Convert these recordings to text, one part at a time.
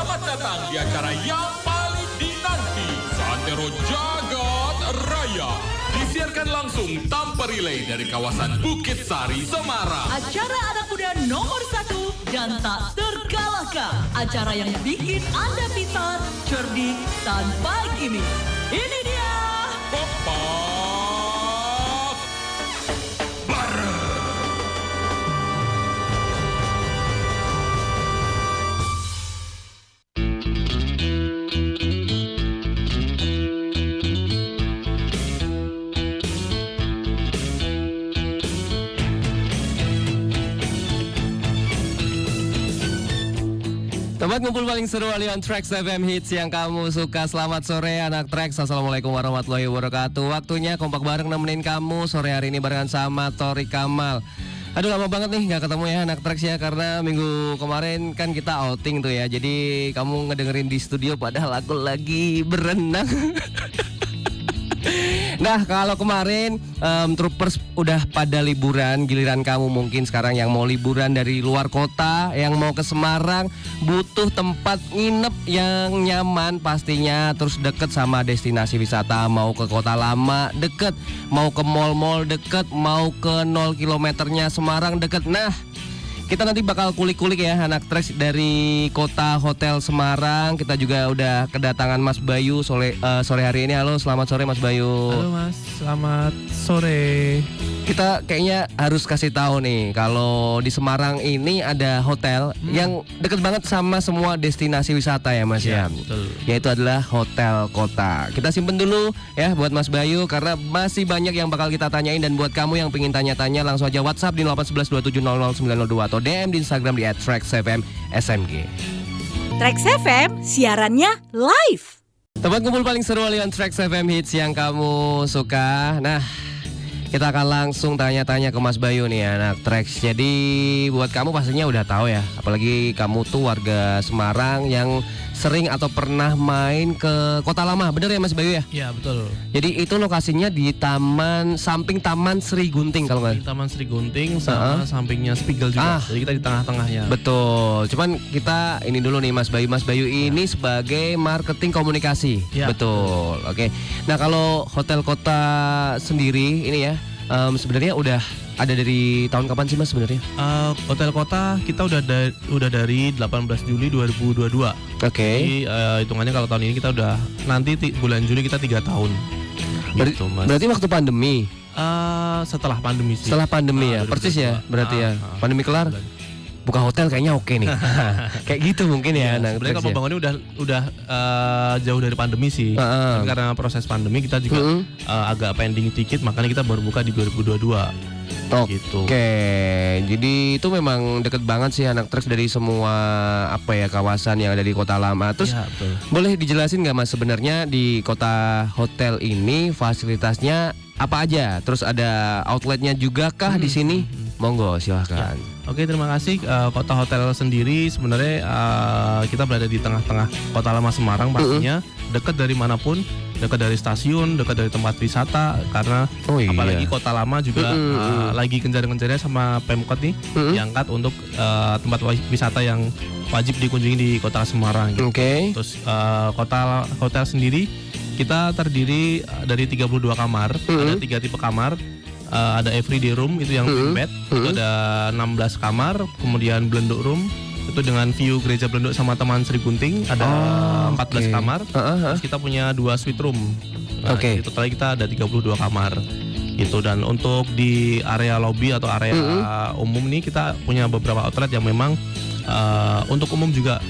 Selamat datang di acara yang paling dinanti, Santero Jagat Raya. Disiarkan langsung tanpa relay dari kawasan Bukit Sari, Semarang. Acara anak muda nomor 1 dan tak terkalahkan. Acara yang bikin Anda pintar, cerdik, tanpa gimmick. Ini dia. Kompak Bareng. Tempat ngumpul paling seru Alion Trax FM Hits yang kamu suka. Selamat sore anak Trax. Assalamualaikum warahmatullahi wabarakatuh. Waktunya kompak bareng nemenin kamu sore hari ini barengan sama Tori Kamal. Aduh, lama banget nih gak ketemu ya anak Trax ya, karena minggu kemarin kan kita outing tuh ya. Jadi kamu ngedengerin di studio padahal aku lagi berenang. Nah, kalau kemarin troopers udah pada liburan, giliran kamu mungkin sekarang yang mau liburan dari luar kota, yang mau ke Semarang, butuh tempat nginep yang nyaman pastinya, terus deket sama destinasi wisata. Mau ke kota lama deket, mau ke mall-mall deket, mau ke 0 kilometernya Semarang deket. Nah, kita nanti bakal kulik-kulik ya anak Trax dari Kota Hotel Semarang. Kita juga udah kedatangan Mas Bayu sore hari ini. Halo, selamat sore Mas Bayu. Halo Mas, selamat sore. Kita kayaknya harus kasih tahu nih kalau di Semarang ini ada hotel yang deket banget sama semua destinasi wisata ya Mas ya. Betul. Yaitu adalah Hotel Kota. Kita simpen dulu ya buat Mas Bayu karena masih banyak yang bakal kita tanyain, dan buat kamu yang pengen tanya-tanya langsung aja WhatsApp di 081127000902 atau DM di Instagram di @traxfmsmg. Trax FM siarannya live. Tempat kumpul paling seru Alion Trax FM Hits yang kamu suka. Nah, kita akan langsung tanya-tanya ke Mas Bayu nih anak Trax. Jadi buat kamu pastinya udah tahu ya, apalagi kamu tuh warga Semarang yang sering atau pernah main ke Kota Lama, bener ya Mas Bayu ya? Ya betul. Jadi itu lokasinya di samping Taman Sri Gunting kalau nggak? Di Taman Sri Gunting sama sampingnya Spiegel juga. Jadi kita di tengah-tengahnya. Betul. Cuman kita ini dulu nih Mas Bayu. Mas Bayu ini sebagai marketing komunikasi. Ya, betul. Oke. Nah, kalau Hotel Kota sendiri ini ya, sebenarnya udah ada dari tahun kapan sih Mas sebenarnya? Hotel Kota kita udah dari 18 Juli 2022. Oke. Jadi hitungannya kalau tahun ini kita udah nanti bulan Juli kita 3 tahun. Gitu, Mas. Berarti waktu pandemi. Setelah pandemi sih. Setelah pandemi ya, persis ya. Berarti ya. Pandemi kelar. Buka hotel kayaknya oke nih. Kayak gitu mungkin ya. Nah, sebenarnya kalau pembangunnya udah jauh dari pandemi sih. Tapi karena proses pandemi kita juga agak pending dikit, makanya kita baru buka di 2022. Gitu. Oke, jadi itu memang deket banget sih anak Trax dari semua kawasan yang ada di Kota Lama. Terus ya, betul. Boleh dijelasin nggak Mas sebenarnya di Kota Hotel ini fasilitasnya apa aja? Terus ada outletnya juga kah di sini? Monggo silahkan. Ya. Oke, terima kasih. Kota Hotel sendiri sebenarnya kita berada di tengah-tengah Kota Lama Semarang pastinya, dekat dari manapun, dekat dari stasiun, dekat dari tempat wisata, karena apalagi Kota Lama juga lagi gencar-gencarnya sama Pemkot nih diangkat untuk tempat wisata yang wajib dikunjungi di Kota Semarang gitu. Terus hotel sendiri kita terdiri dari 32 kamar, ada 3 tipe kamar. Ada everyday room itu yang twin bed, itu ada 16 kamar, kemudian Belenduk room itu dengan view gereja Belenduk sama Taman Sri Gunting ada 14 kamar. Terus kita punya 2 suite room. Itu tadi kita ada 32 kamar. Gitu, dan untuk di area lobby atau area umum nih kita punya beberapa outlet yang memang untuk umum juga.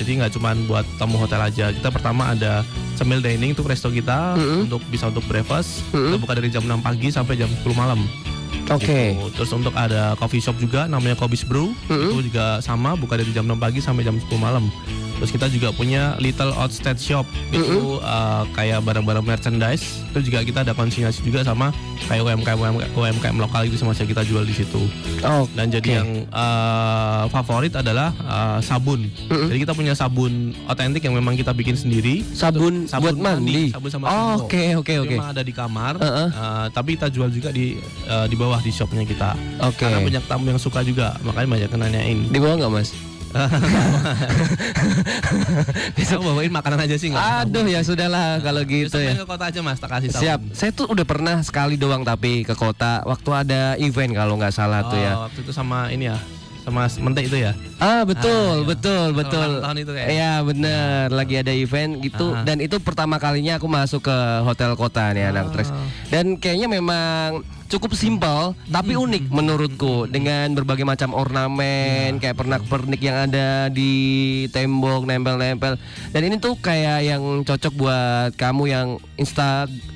Jadi nggak cuma buat tamu hotel aja. Kita pertama ada Cemil Dining, itu resto kita bisa untuk breakfast. Kita buka dari jam 6 pagi sampai jam 10 malam. Gitu. Terus untuk ada coffee shop juga namanya Kobbis Brew, itu juga sama, buka dari jam 6 pagi sampai jam 10 malam. Terus kita juga punya Little Outstead Shop, itu kayak barang-barang merchandise. Itu juga kita ada konsinyasi juga sama kayak UMKM lokal gitu, sama kita jual di situ. Dan jadi yang favorit adalah sabun. Jadi kita punya sabun otentik yang memang kita bikin sendiri. Sabun buat mandi. Sabun sama shampoo. Oke. Memang ada di kamar, tapi kita jual juga di bawah di shopnya kita. Karena banyak tamu yang suka juga, makanya banyak yang nanyain. Di bawah nggak Mas? Aku bawain makanan aja sih nggak. Aduh ya sudahlah kalau gitu Besok ya. main ke kota aja Mas, tak kasih sabun. Siap. Saya tuh udah pernah sekali doang tapi ke kota waktu ada event kalau nggak salah tuh ya. Waktu itu sama ini ya, sama Mentek itu ya. Betul, iya. betul, Kalau betul. ulang tahun itu kayak. Iya bener, lagi ada event gitu dan itu pertama kalinya aku masuk ke hotel kota nih anak Trax. Dan kayaknya memang cukup simpel tapi unik menurutku dengan berbagai macam ornamen kayak pernak-pernik yang ada di tembok nempel-nempel. Dan ini tuh kayak yang cocok buat kamu yang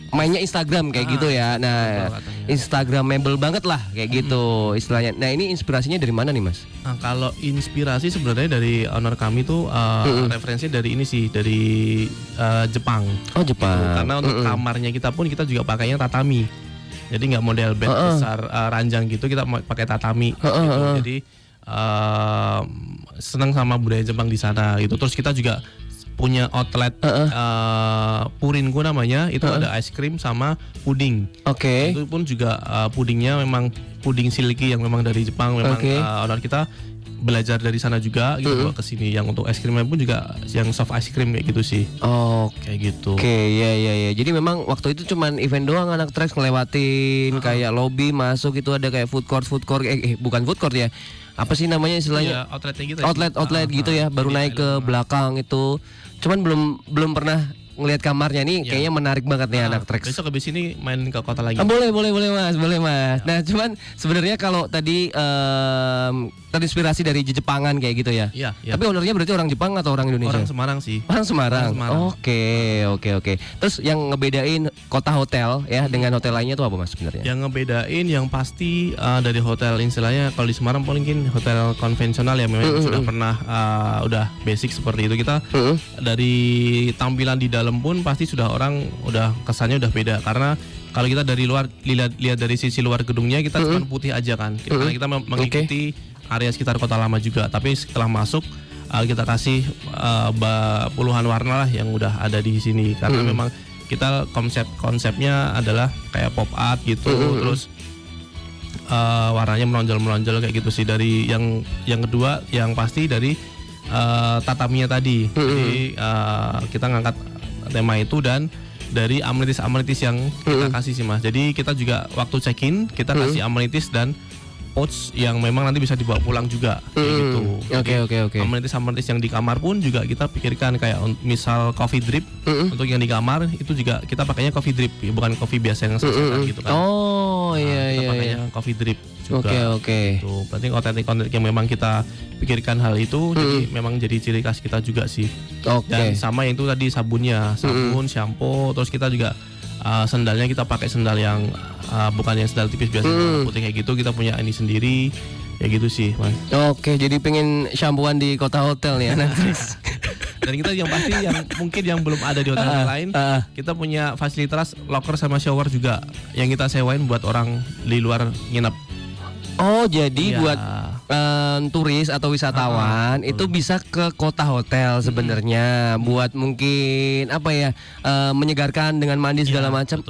mainnya Instagram kayak gitu ya. Nah, Instagramable banget lah kayak gitu istilahnya. Nah, ini inspirasinya dari mana nih, Mas? Nah, kalau inspirasi sebenarnya dari owner kami tuh referensinya dari ini sih, dari Jepang. Oh, Jepang. Gitu. Karena untuk kamarnya kita pun kita juga pakainya tatami. Jadi nggak model bed besar ranjang gitu, kita pakai tatami. Gitu. Jadi senang sama budaya Jepang di sana gitu. Terus kita juga punya outlet Purinku namanya, itu ada ice cream sama puding. Oke. Itu pun juga pudingnya memang puding silky yang memang dari Jepang. Memang owner kita belajar dari sana juga gitu bawa ke sini. Yang untuk es krimnya pun juga yang soft ice cream kayak gitu sih. Oh, kayak gitu. Oke, ya. Jadi memang waktu itu cuman event doang anak Trax ngelewatin kayak lobby masuk itu ada kayak food court bukan food court ya. Apa sih namanya istilahnya? Iya, outletnya gitu. Outlet gitu ya, baru naik ke belakang itu. Cuman belum pernah ngelihat kamarnya nih, kayaknya menarik banget nih anak Trax. Besok habis ini main ke kota lagi. Boleh Mas. Nah, cuman sebenarnya kalau tadi terinspirasi dari Jepangan kayak gitu ya. Iya. Tapi ownernya berarti orang Jepang atau orang Indonesia? Orang Semarang sih. Orang Semarang. Orang Semarang. Oke. Terus yang ngebedain kota hotel ya dengan hotel lainnya tuh apa Mas sebenarnya? Yang ngebedain yang pasti dari hotel istilahnya kalau di Semarang mungkin hotel konvensional ya memang sudah pernah udah basic seperti itu. Kita dari tampilan di dalam pun pasti sudah orang udah kesannya udah beda karena kalau kita dari luar lihat dari sisi luar gedungnya kita cuma putih aja kan. Karena kita mengikuti area sekitar kota lama juga, tapi setelah masuk kita kasih puluhan warna lah yang udah ada di sini karena memang kita konsepnya adalah kayak pop art gitu, terus warnanya menonjol kayak gitu sih. Dari yang kedua yang pasti dari tataminya tadi. Jadi kita ngangkat tema itu dan dari amenities yang kita kasih sih Mas. Jadi kita juga waktu check-in kita kasih amenities dan pouch yang memang nanti bisa dibawa pulang juga kayak gitu. Oke. Amenities yang di kamar pun juga kita pikirkan kayak misal coffee drip untuk yang di kamar itu juga kita pakainya coffee drip, bukan coffee biasa yang sasetan gitu kan. Kita pakainya coffee drip juga. Oke. Gitu. Berarti konten-konten yang memang kita pikirkan hal itu jadi memang jadi ciri khas kita juga sih. Dan sama yang itu tadi sabunnya, shampoo, terus kita juga sendalnya kita pakai sendal yang bukan yang sendal tipis biasa putih kayak gitu, kita punya ini sendiri ya gitu sih Mas. Oke, jadi pengen shampooan di kota hotel nih anak Trax. Dan kita yang pasti yang mungkin yang belum ada di hotel lain, kita punya fasilitas locker sama shower juga yang kita sewain buat orang di luar nginep. Oh, jadi buat turis atau wisatawan itu bisa ke kota hotel sebenarnya buat mungkin apa ya menyegarkan dengan mandi segala macam.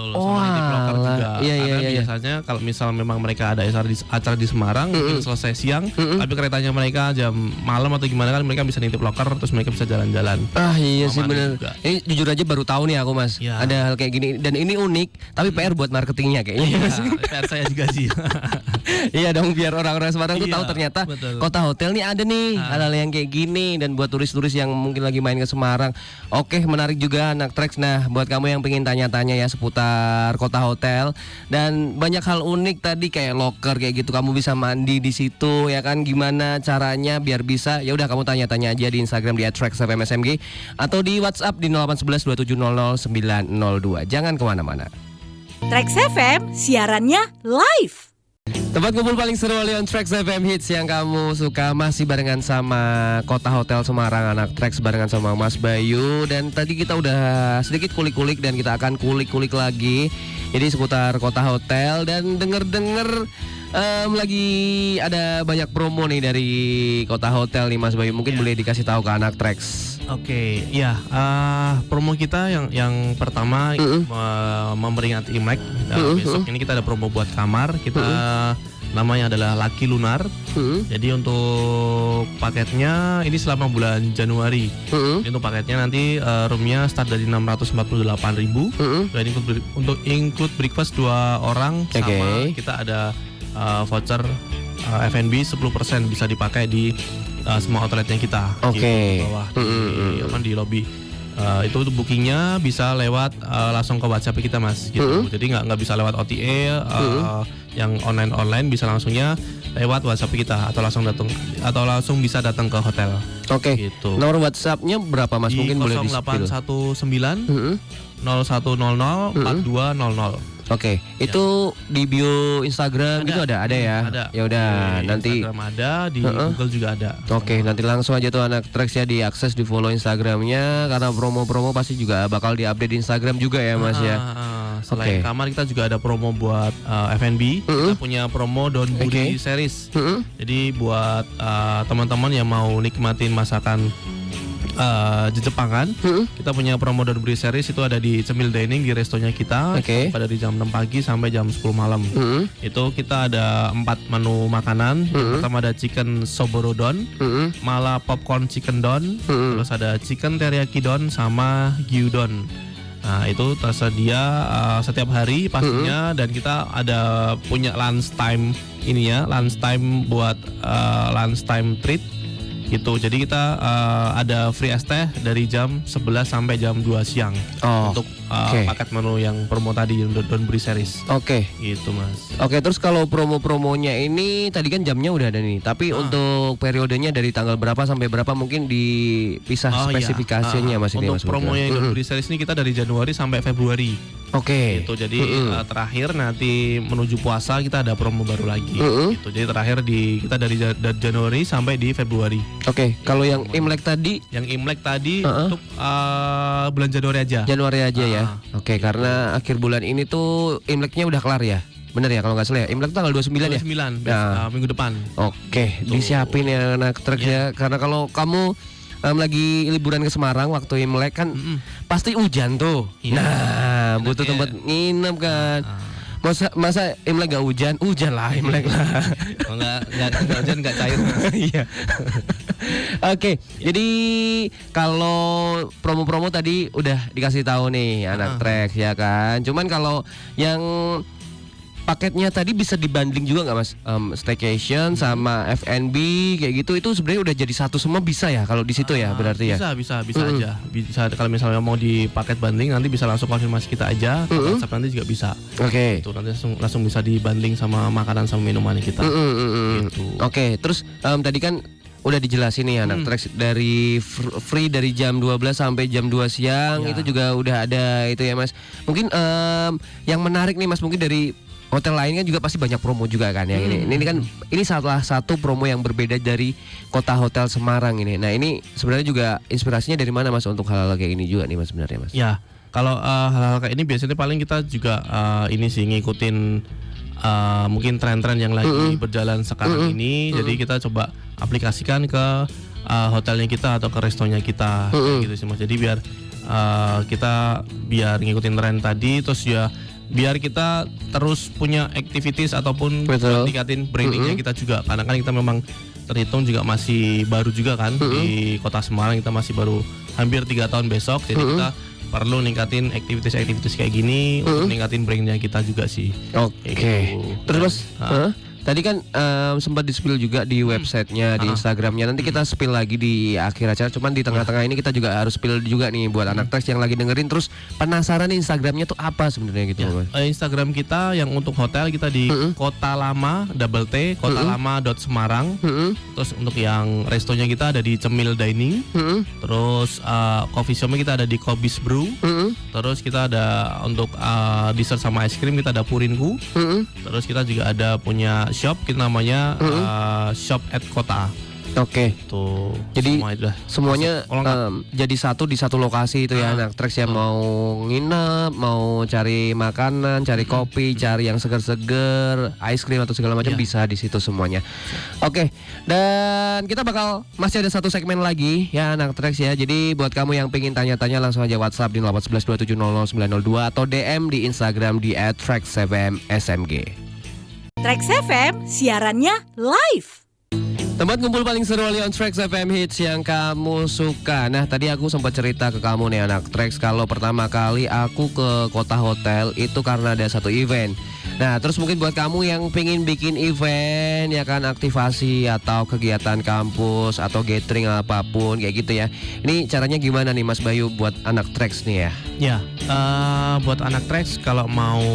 Iya. Biasanya kalau misal memang mereka ada acara di Semarang mungkin selesai siang, tapi keretanya mereka jam malam atau gimana kan mereka bisa nitip locker terus mereka bisa jalan-jalan. Iya sih benar. Ini jujur aja baru tahu nih aku Mas. Ada hal kayak gini dan ini unik tapi PR buat marketingnya kayaknya. PR saya juga sih. Iya dong biar orang-orang Semarang tuh tahu ternyata kota hotel nih ada nih hal-hal yang kayak gini dan buat turis-turis yang mungkin lagi main ke Semarang. Oke, menarik juga anak Trax. Nah, buat kamu yang pengen tanya-tanya ya seputar kota hotel dan banyak hal unik tadi kayak locker kayak gitu, kamu bisa mandi di situ ya kan, gimana caranya biar bisa, ya udah kamu tanya-tanya aja di Instagram di @traxfmsmg atau di WhatsApp di 0811 2700 902. Jangan kemana-mana. Trax FM siarannya live. Tempat kumpul paling seru oleh on Trax FM Hits yang kamu suka, masih barengan sama Kota Hotel Semarang anak Trax barengan sama Mas Bayu. Dan tadi kita udah sedikit kulik-kulik dan kita akan kulik-kulik lagi jadi seputar Kota Hotel. Dan denger-denger lagi ada banyak promo nih dari Kota Hotel nih Mas Bayu, mungkin boleh dikasih tahu ke anak Trax. Oke, ya promo kita yang pertama memperingati Imlek. Besok ini kita ada promo buat kamar. Kita namanya adalah Lucky Lunar. Jadi untuk paketnya ini selama bulan Januari. Untuk paketnya nanti roomnya start dari 648.000. Dan untuk include breakfast 2 orang sama kita ada voucher F&B 10% bisa dipakai di semua outletnya kita. Di bawah di lobby. Itu bookingnya bisa lewat langsung ke WhatsApp kita mas gitu. Jadi nggak bisa lewat OTA yang online bisa langsungnya lewat WhatsApp kita atau langsung bisa datang ke hotel. Gitu. Nomor WhatsAppnya berapa mas? Di Mungkin boleh di 0819 0100 4200. Itu di bio Instagram itu ada ya. Ada. Ya udah, nanti Instagram ada, di Google juga ada. Nanti langsung aja tuh anak Trax ya diakses, di follow Instagramnya karena promo-promo pasti juga bakal diupdate di Instagram juga ya mas ya. Selain kamar kita juga ada promo buat F&B. Kita punya promo Donburi series. Jadi buat teman-teman yang mau nikmatin masakan Jepangan, kita punya promo Donburi series itu ada di Cemil Dining di restonya kita pada dari jam 6 pagi sampai jam 10 malam. Itu kita ada 4 menu makanan. Yang pertama ada chicken soborodon, mala popcorn chicken don, terus ada chicken teriyaki don sama gyudon. Nah itu tersedia setiap hari pastinya, dan kita ada punya lunch time lunch time buat lunch time treat gitu. Jadi kita ada free es teh dari jam 11 sampai jam 2 siang untuk paket menu yang promo tadi Donburi series. Gitu mas. Terus kalau promo-promonya ini tadi kan jamnya udah ada nih, tapi untuk periodenya dari tanggal berapa sampai berapa mungkin dipisah spesifikasinya mas ini mas. Untuk promonya Donburi series ini kita dari Januari sampai Februari. Gitu. Jadi terakhir nanti menuju puasa kita ada promo baru lagi. Gitu. Jadi terakhir kita dari Januari sampai di Februari. Kalau yang Imlek tadi? Yang Imlek tadi untuk bulan Januari aja. Januari aja ya. Karena akhir bulan ini tuh Imleknya udah kelar ya. Bener ya kalau nggak salah ya. Imlek tanggal 29 ya. 29 minggu depan. Disiapin ya anak truk ya. Karena kalau kamu lagi liburan ke Semarang waktu Imlek kan pasti hujan tuh. Nah, butuh tempat nginep kan. Masa Imlek gak hujan? Hujan lah Imlek lah. Enggak hujan enggak cair. Iya. Jadi kalau promo-promo tadi udah dikasih tahu nih anak Trax ya kan. Cuman kalau yang paketnya tadi bisa dibanding juga nggak mas? Staycation sama F&B kayak gitu itu sebenarnya udah jadi satu semua bisa ya kalau di situ ya berarti ya? Bisa aja. Bisa kalau misalnya mau di paket banding nanti bisa langsung konfirmasi kita aja. WhatsApp nanti juga bisa. Itu nanti langsung bisa dibanding sama makanan sama minuman kita. Gitu. Terus tadi kan udah dijelasin nih anak Trax dari free dari jam 12 sampai jam 2 siang itu juga udah ada itu ya mas. Mungkin yang menarik nih mas, mungkin dari hotel lain kan juga pasti banyak promo juga kan ya. Ini kan ini salah satu promo yang berbeda dari Kota Hotel Semarang ini. Nah ini sebenarnya juga inspirasinya dari mana mas untuk hal-hal kayak ini juga nih mas sebenarnya mas? Ya kalau hal-hal kayak ini biasanya paling kita juga ini sih ngikutin mungkin tren-tren yang lagi berjalan sekarang ini. Jadi kita coba aplikasikan ke hotelnya kita atau ke restonya kita gitu sih mas. Jadi biar kita ngikutin tren tadi, terus ya biar kita terus punya activities ataupun tingkatin brandingnya kita juga. Karena kan kita memang terhitung juga masih baru juga kan di Kota Semarang, kita masih baru hampir 3 tahun besok. Jadi kita perlu ningkatin aktivitas kayak gini untuk ningkatin brandnya kita juga sih. Terus mas, tadi kan sempat di-spill juga di websitenya, di Instagramnya. Nanti kita spill lagi di akhir acara. Cuman di tengah-tengah ini kita juga harus spill juga nih buat anak Trax yang lagi dengerin terus penasaran nih Instagramnya tuh apa sebenarnya gitu. Instagram kita yang untuk hotel kita di Kota Lama Kota Lama.Semarang. Terus untuk yang restonya kita ada di Cemil Dining. Terus coffee shopnya kita ada di Kobis Brew. Terus kita ada untuk dessert sama ice cream kita ada Purinku. Terus kita juga ada punya shop kita namanya Shop at Kota. Tuh. Jadi semuanya jadi satu di satu lokasi itu ya anak Trax yang mau nginep, mau cari makanan, cari kopi, cari yang seger-seger, ice cream atau segala macam bisa di situ semuanya. Dan kita bakal masih ada satu segmen lagi ya anak Trax ya. Jadi buat kamu yang pengen tanya-tanya langsung aja WhatsApp di 0811 2700 902 atau DM di Instagram di @traxfmsmg. Trax FM siarannya live. Tempat kumpul paling seru oleh on Trax FM Hits yang kamu suka. Nah tadi aku sempat cerita ke kamu nih anak Trax, kalau pertama kali aku ke Kota Hotel itu karena ada satu event. Nah terus mungkin buat kamu yang pengen bikin event ya kan, aktivasi atau kegiatan kampus atau gathering apapun kayak gitu ya. Ini caranya gimana nih Mas Bayu buat anak Trax nih ya? Ya, buat anak Trax kalau mau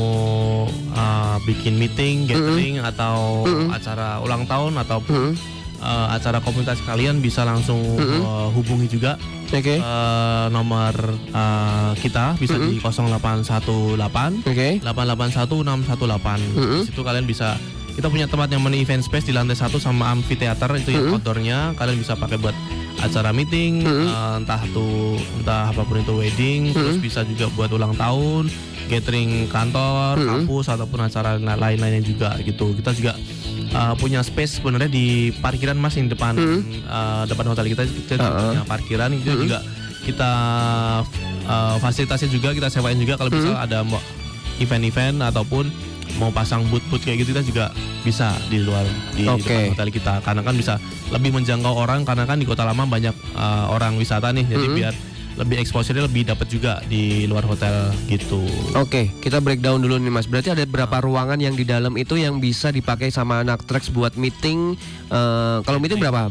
bikin meeting, gathering atau acara ulang tahun atau acara komunitas kalian bisa langsung hubungi juga nomor kita bisa di 0818 881 618. Di situ kalian bisa, kita punya tempat yang namanya event space di lantai 1 sama amphitheater itu yang outdoornya, kalian bisa pakai buat acara meeting, entah apapun itu wedding, terus bisa juga buat ulang tahun, gathering kantor, kampus ataupun acara lain-lainnya juga gitu. Kita juga punya space sebenarnya di parkiran Mas yang depan hotel kita punya parkiran itu juga kita fasilitasnya juga kita sewain juga kalau misal ada event-event ataupun mau pasang booth kayak gitu kita juga bisa di luar di depan hotel kita, karena kan bisa lebih menjangkau orang karena kan di Kota Lama banyak orang wisata nih, jadi biar lebih exposure-nya lebih dapat juga di luar hotel gitu. Oke, kita breakdown dulu nih Mas. Berarti ada berapa ruangan yang di dalam itu yang bisa dipakai sama anak Trax buat meeting? Kalau meeting berapa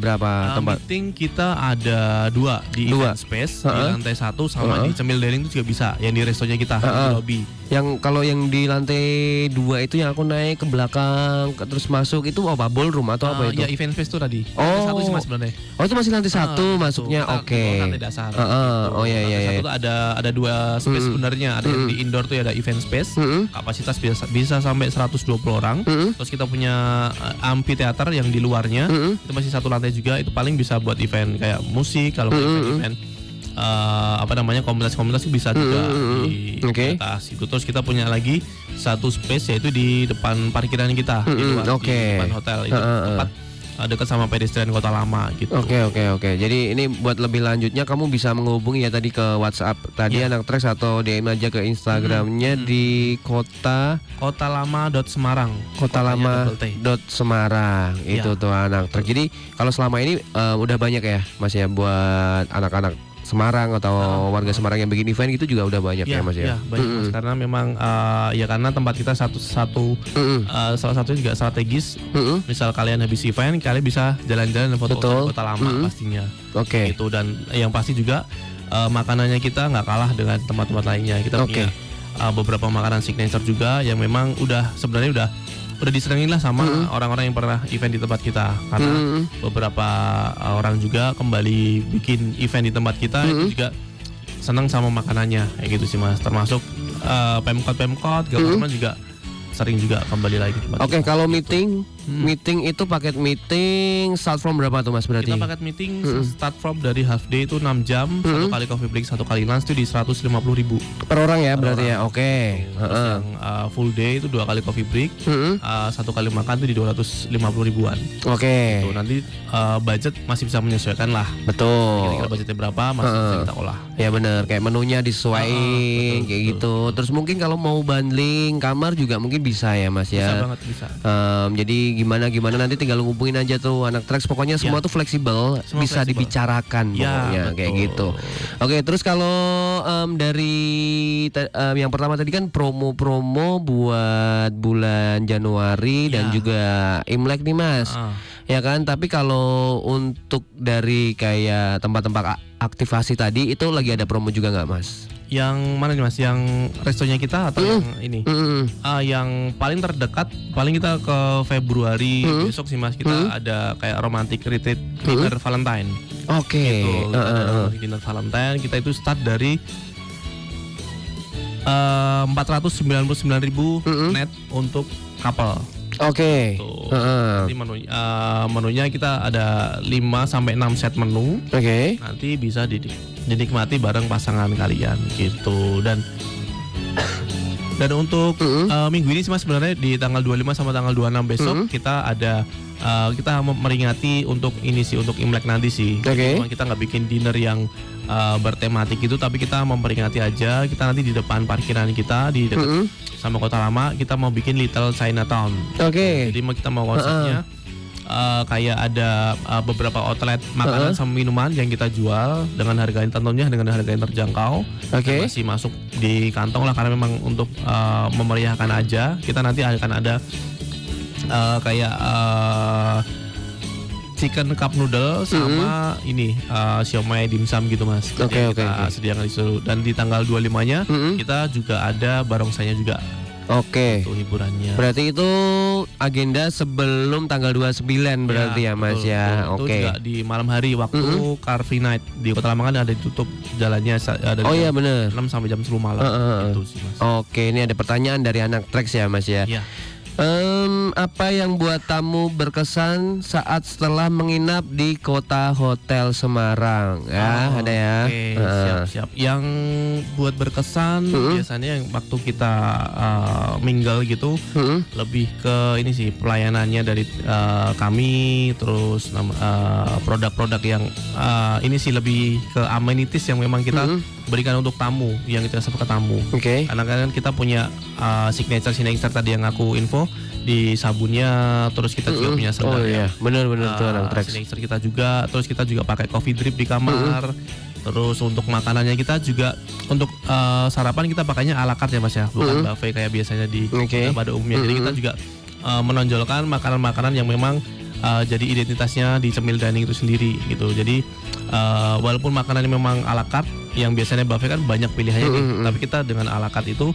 tempat? Meeting kita ada 2 di event space di lantai 1 sama di Cemil Daring itu juga bisa. Yang di restonya kita di lobby. Yang kalau yang di lantai 2 itu yang aku naik ke belakang terus masuk itu apa? Ballroom atau apa itu? Ya event space itu tadi. Oh, 1 sih Mas sebenarnya. Oh itu masih lantai 1 masuknya. Oke. Lantai dasar. Oh iya. Satu tuh ada 2 space sebenarnya. Ada yang di indoor tuh ada event space. Kapasitas bisa sampai 120 orang. Terus kita punya amphitheater yang di luarnya. Itu masih 1 lantai juga. Itu paling bisa buat event kayak musik, kalau event komunitas-komunitas itu bisa juga di atas itu. Terus kita punya lagi 1 space yaitu di depan parkiran kita di luar di depan hotel itu tempat dekat sama pedestrian Kota Lama gitu. Oke. Jadi ini buat lebih lanjutnya kamu bisa menghubungi ya tadi ke WhatsApp tadi anak Trax atau DM aja ke Instagramnya di kotalama.semarang. Kotalama.semarang itu tuh anak Trax. Jadi kalau selama ini udah banyak ya Mas ya buat anak-anak Semarang atau warga Semarang yang bikin event itu juga udah banyak ya Mas ya. Iya, banyak Mas, karena memang karena tempat kita salah satu juga strategis. Misal kalian habis event, kalian bisa jalan-jalan dan foto di Kota Lama pastinya. Oke. Gitu, dan yang pasti juga makanannya kita nggak kalah dengan tempat-tempat lainnya. Kita punya beberapa makanan signature juga yang memang sebenarnya udah disenengin lah sama orang-orang yang pernah event di tempat kita, karena beberapa orang juga kembali bikin event di tempat kita itu juga senang sama makanannya kayak gitu sih Mas, termasuk Pemkot government juga sering juga kembali lagi. Oke, kalau meeting itu paket meeting start from berapa tuh Mas berarti? Kita paket meeting start from dari half day itu 6 jam, 1 kali coffee break, 1 kali lunch itu di 150.000 per orang ya berarti ya. Oke. Terus yang full day itu 2 kali coffee break, 1 kali makan itu di 250.000-an. Oke. Gitu, nanti budget masih bisa menyesuaikan lah. Betul. Kira-kira budgetnya berapa masih bisa kita olah. Ya benar, kayak menunya disesuaikan kayak gitu. Terus mungkin kalau mau bundling kamar juga mungkin bisa ya Mas ya. Bisa banget, bisa. Jadi gimana nanti tinggal hubungin aja tuh anak Trax. Pokoknya semua tuh fleksibel, bisa dibicarakan pokoknya kayak gitu. Oke, terus kalau dari yang pertama tadi kan promo-promo buat bulan Januari dan juga Imlek nih Mas. Ya kan, tapi kalau untuk dari kayak tempat-tempat aktivasi tadi itu lagi ada promo juga nggak Mas? Yang mana nih Mas? Yang restonya kita atau yang ini? Yang paling terdekat, paling kita ke Februari besok sih Mas. Kita ada kayak romantic retreat dinner Valentine. Oke. Gitu. Dinner Valentine kita itu start dari 499.000 net untuk couple. Oke. Nanti menunya kita ada 5-6 set menu. Oke. Nanti bisa dinikmati bareng pasangan kalian gitu. Dan Dan untuk minggu ini sih Mas, sebenarnya di tanggal 25 sama tanggal 26 besok kita ada kita meringati untuk ini sih, untuk Imlek nanti sih. Oke. Memang kita nggak bikin dinner yang bertematik itu, tapi kita memperingati aja. Kita nanti di depan parkiran kita di dekat sama Kota Lama, kita mau bikin Little Chinatown. Oke. Jadi kita mau konsepnya kayak ada beberapa outlet makanan sama minuman yang kita jual dengan harga yang tentunya dengan harga yang terjangkau. Oke. Masih masuk di kantong lah, karena memang untuk memeriahkan aja. Kita nanti akan ada kayak chicken cup noodle sama ini siomay dimsum gitu Mas. Oke, Kita sediakan di situ. Dan di tanggal 25-nya kita juga ada barongsainya juga. Oke. Untuk hiburannya. Berarti itu agenda sebelum tanggal 29 berarti ya Mas betul, ya. betul. Itu Oke. juga di malam hari waktu Car Free Night di Kota Lama kan ada ditutup jalannya ada Oh iya bener. 6 sampai jam 10 malam itu sih Mas. Oke, ini ada pertanyaan dari anak Trax ya Mas ya. Iya. Apa yang buat tamu berkesan saat setelah menginap di Kota Hotel Semarang? Ya, ada ya. Oke, siap-siap. Yang buat berkesan biasanya yang waktu kita mingle gitu lebih ke ini sih, pelayanannya dari kami, terus produk-produk yang ini sih lebih ke amenities yang memang kita berikan untuk tamu, yang kita serve ke tamu. Oke. Karena kan kita punya signature tadi yang aku info di sabunnya, terus kita juga punya sendal. Oh iya, benar-benar tuh anak Trax. Signature kita juga, terus kita juga pakai coffee drip di kamar. Terus untuk makanannya kita juga untuk sarapan kita pakainya ala carte ya Mas ya, bukan buffet kayak biasanya pada umumnya. Jadi kita juga menonjolkan makanan-makanan yang memang jadi identitasnya di Cemil Dining itu sendiri gitu. Jadi walaupun makanannya memang ala carte, yang biasanya buffet kan banyak pilihannya nih, tapi kita dengan ala carte itu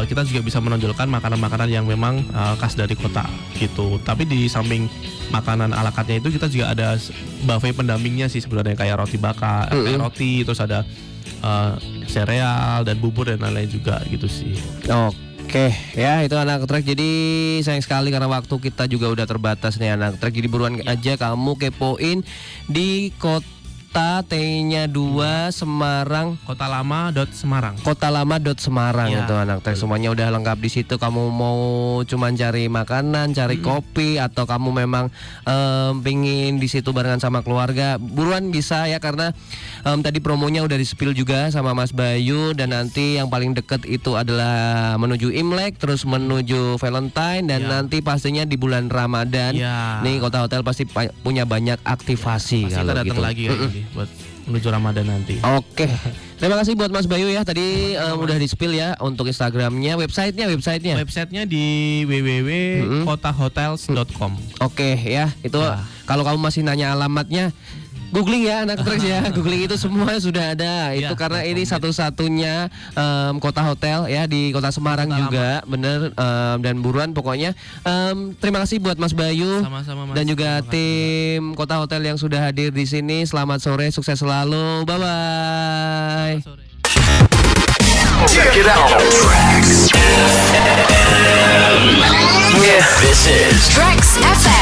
kita juga bisa menonjolkan makanan-makanan yang memang khas dari kota gitu. Tapi di samping makanan ala carte-nya itu kita juga ada buffet pendampingnya sih sebenarnya, kayak roti bakar, kayak roti, terus ada sereal dan bubur dan lain-lain juga gitu sih. Oke, ya itu anak Trax. Jadi sayang sekali karena waktu kita juga udah terbatas nih anak Trax. Jadi buruan aja kamu kepoin di Kota T-nya 2 Semarang, Kotalama.Semarang. Kotalama.Semarang Ya, itu anak Trax. Semuanya udah lengkap di situ. Kamu mau cuman cari makanan, cari kopi, atau kamu memang pingin di situ barengan sama keluarga, buruan bisa ya, karena tadi promonya udah di-spill juga sama Mas Bayu. Dan nanti yang paling deket itu adalah menuju Imlek, terus menuju Valentine, dan nanti pastinya di bulan Ramadan. Nih Kota Hotel pasti punya banyak aktivasi. Pasti kalau kita datang gitu. lagi ya ini buat menuju Ramadan nanti. Oke, terima kasih buat Mas Bayu ya. Tadi udah di-spill ya untuk Instagramnya, websitenya. Websitenya di www.kotahotels.com. Oke ya, itu kalau kamu masih nanya alamatnya, googling ya anak Trax ya. Googling itu semua sudah ada. Itu karena ini satu-satunya kota hotel ya di Kota Semarang juga, bener. Dan buruan pokoknya. Terima kasih buat Mas Bayu. Sama-sama, Mas. Dan juga tim Kota Hotel yang sudah hadir di sini. Selamat sore, sukses selalu. Bye bye. Check it out. Yeah, this is Trax FM.